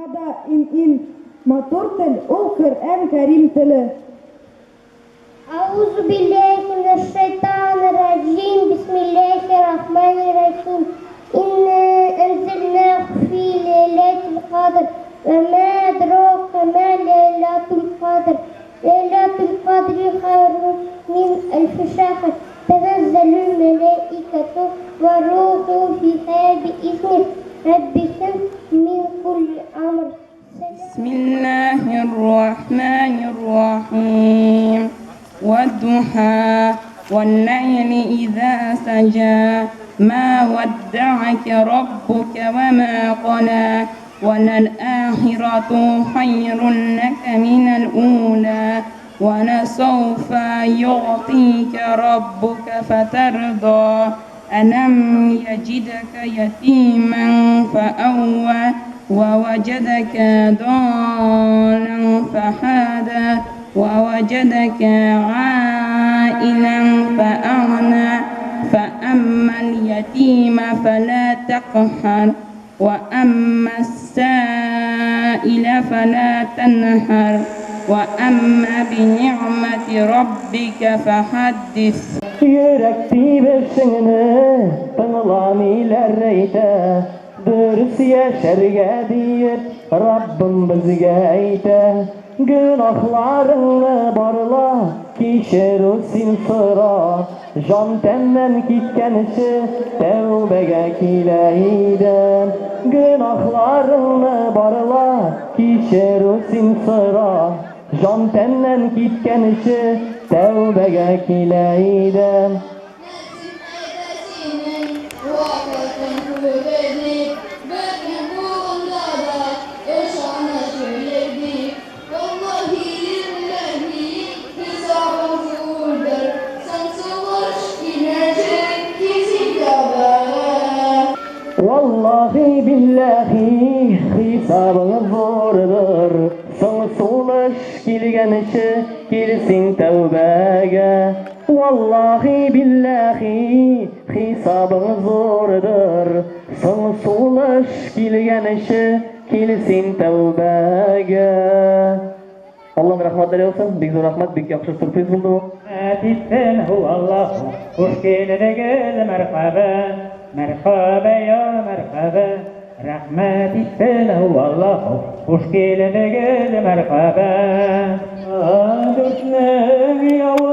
Dünyada in motor til, ol Kur'an Karim tili. أعوذ بالله من الشيطان الرجيم بسم الله الرحمن الرحيم إنا أنزلناه في ليلة القدر وما أدراك ما ليلة القدر ليلة القدر خير من ألف شهر تنزل الملائكة والروح فيها بإذن ربهم من كل أمر بسم الله الرحمن الرحيم والضحى والليل إذا سجى ما ودعك ربك وما قلى وللآخرة خير لك من الأولى ولسوف يعطيك ربك فترضى ألم يجدك يتيما فأوى ووجدك ضالا فهدى ووجدك عائلا فأغنى فأما اليتيم فلا تقهر وأما السائل فلا تنهر وأما بنعمة ربك فحدث. Yürekti beşini tınlan ilerreyte dürüst yaşarga deyip Rabbim bizge eyte günahlarını barla kişer olsun sıra can tenden kitkenişi tevbege kileyden günahlarını barla kişer olsun sıra can tenden kitkenişi tevbege kileyden Vallahi billahi hesabınız zordur Sonuç kilgenişi kilsin tevbege Vallahi billahi hesabınız zordur Sonuç kilgenişi kilsin tevbege Allah'ın rahmetleri olsun. Büyük rahmet, büyük yakışır sürpriz buldu. Etittenhu Allah, hoş geldiniz merhaba. Merhaba ya merhaba. Rahmet ettenhu Allah, hoş geldiniz merhaba. Dörtnek yavuzlar,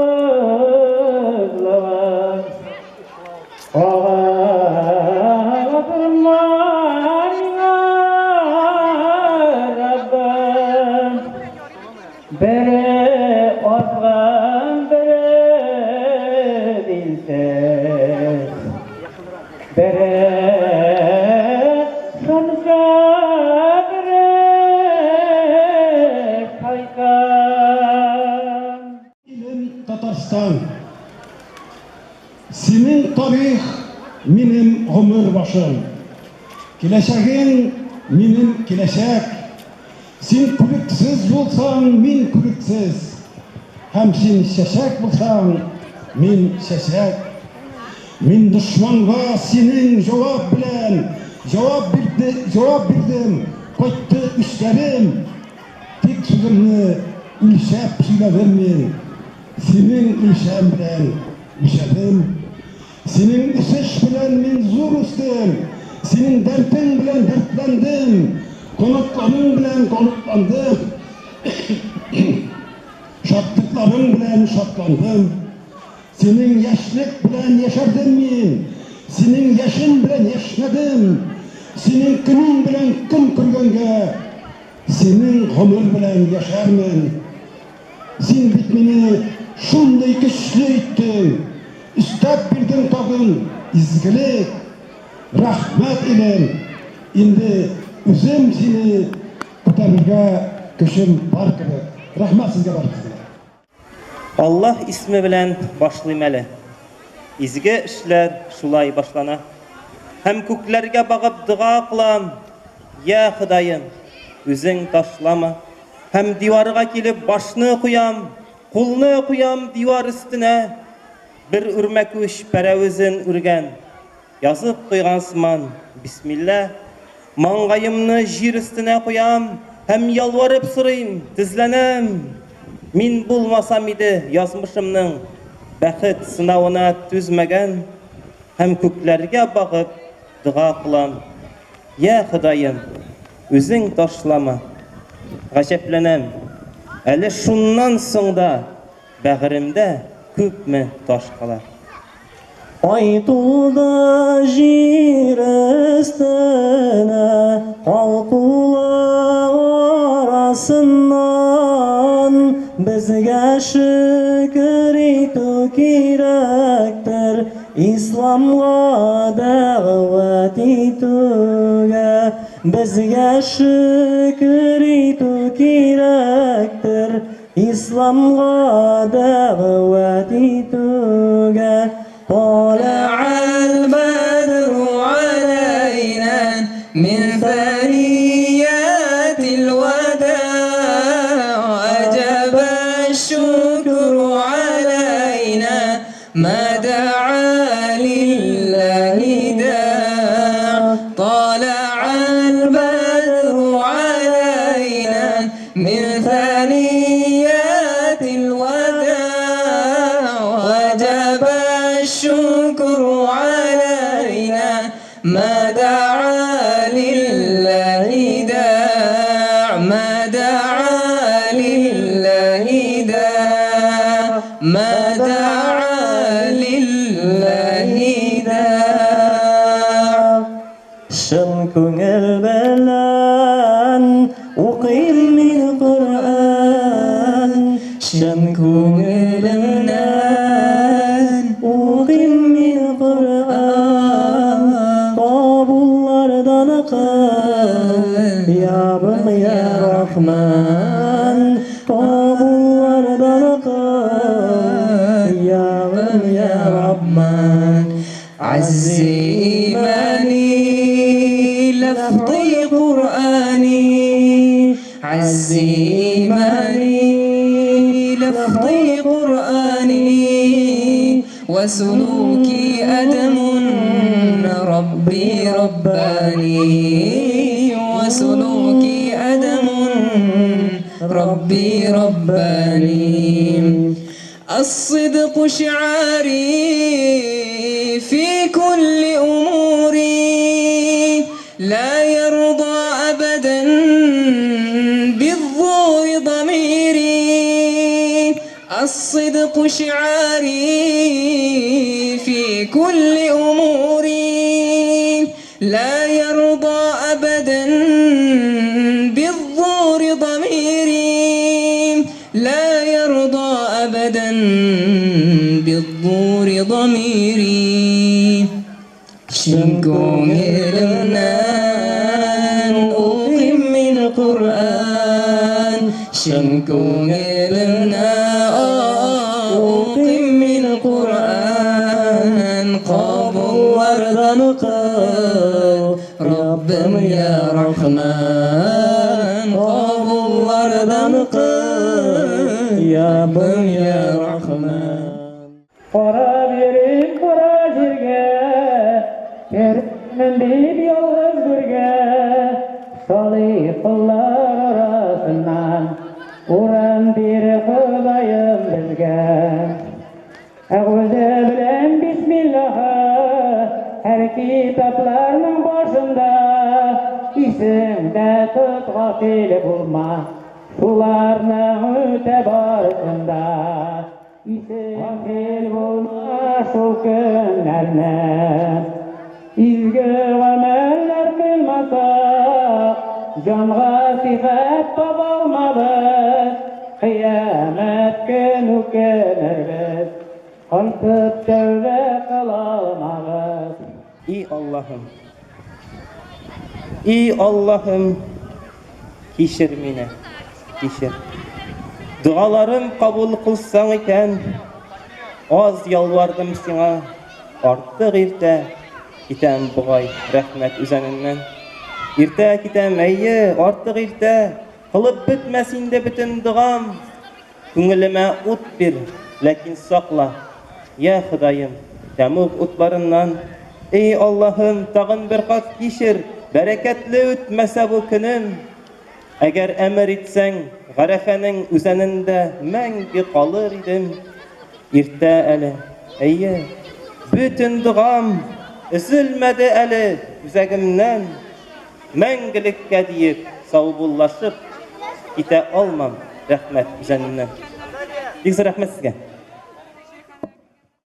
ağlatırlar ya Rabbim. Bere azgan bere dilsiz bere şansa bere kaykan. Tatarstan senin tarih benim ömür başım Kileşegin benim kileşek Sen külüksiz bulsan min külüksiz Hem sen şeşek bulsan min şeşek Min düşmanğa senin cevap bilen Cevap bildim Koyttu işlerim Tek sözümü ülşep söyledim Senin ülşem bilen ülşedim Senin üseş bilen min zor üstüm Senin dertin bilen dertlendim Konuklarım bilen konuklandım Şartlıklarım bilen şartlandım Senin yaşlık bilen yaşardım men Senin yaşın bilen yaşadım Senin günün bilen gün kürgenge Senin ömür bilen yaşarmen Sen bitmeni şunday güçlü ettin Üstad birdin tağın izgilik Rahmet ile Indi Üzüm seni kutarırga köşüm var gibi. Rahmet sizge var kızlar. Allah ismi bilen başlayım ele. İzge işler şulay başlana. Hem köklerge bağıp dua kılam. Ya Hıdayım, üzün taşlama. Hem divarıga kelip başını koyam, kulunu koyam divar üstüne. Bir ürmek üç perevizin ürgen. Yazıp koygan sıman. Bismillah. Маңғайымны жер үстіне қоям, һәм ялварып сұрайым, тізленем. Мин булмасам иде язмышымның бәхет сынауына түзмәгән, һәм күкләргә бағып дұға қылам. Я Құдайым, үзең ташлама. Ғәҗәпләнәм. Әле шуннан соңда бәгыремдә күпме таш кала. Айтулда жир өстенә халкулар арасыннан безгә шөкер итү кирәктер, исламга дәгъват итүгә безгә шөкер итү кирәктер, исламга дәгъват итүгә. طلع البدر علينا من ثنيات الوداع وجب الشكر علينا ما دعا لله داع طلع البدر علينا من ثنيات الوداع وجب الشكر علينا ما دعا لله داع ما دعا لله داع ما دعا لله داع شن كونغل بلان وقيم من القرآن شن كونغل وقيم من القرآن طابولlardan akar ya Rabb ya Rahman طابولlardan akar ya Rabb ya Rahman عزي إيماني لفظي قرآني عزي إيماني لفظي قرآني وسلوكي أدم ربي رباني وسلوكي أدم ربي رباني الصدق شعاري في كل أموري لا يرضى أبدا بالظهور ضميري الصدق شعاري في كل أموري لا يرضى أبدا بالظهور ضميري لا يرضى أبدا بالظهور ضميري شنكون إلمنان أقيم من القرآن شنكون إلمنان أقيم من القرآن قابل وردن قال ربنا يا رحمن قابل وردن قال يا بن يا رحمن Qora berib qora yerga, ermin deyib yolg'iz gurga, solih qullar orasidan Qur'on ber Xudoyim bizga. A'udhu bilan bismillah, har kitoblarning boshida isimda tut g'ofil bo'lma, shularni o'ta borsinda. İsefil bulma şu günlerine İzgü ameller kılmasa Canğa sifat tabalmadık Kıyamet günü geliriz Kalkıp tövbe kılamayız İy Allah'ım kişir meni kişir Dualarım kabul kılsan eken Az yalvardım sana Artık irte Kitem buğay rahmet üzerinden İrte kitem eyyi artık irte Kılıp bitmesin de bütün duam Küngelime ut bir Lakin sakla Ya Xudayım Temuk utlarından Ey Allah'ım tağın bir kat kişir Бәрәкәтле үтмәсә бу көнем, әгәр әмер итсәң, гарәфәнең үзәнендә мәңге калыр идем. Иртә әле, әйе, бүтән дугам өзелмәде әле үзәгемнән. Мәңгелеккә диеп саубуллашып китә алмам рәхмәт үзәненнән. Бик зур рәхмәт сезгә.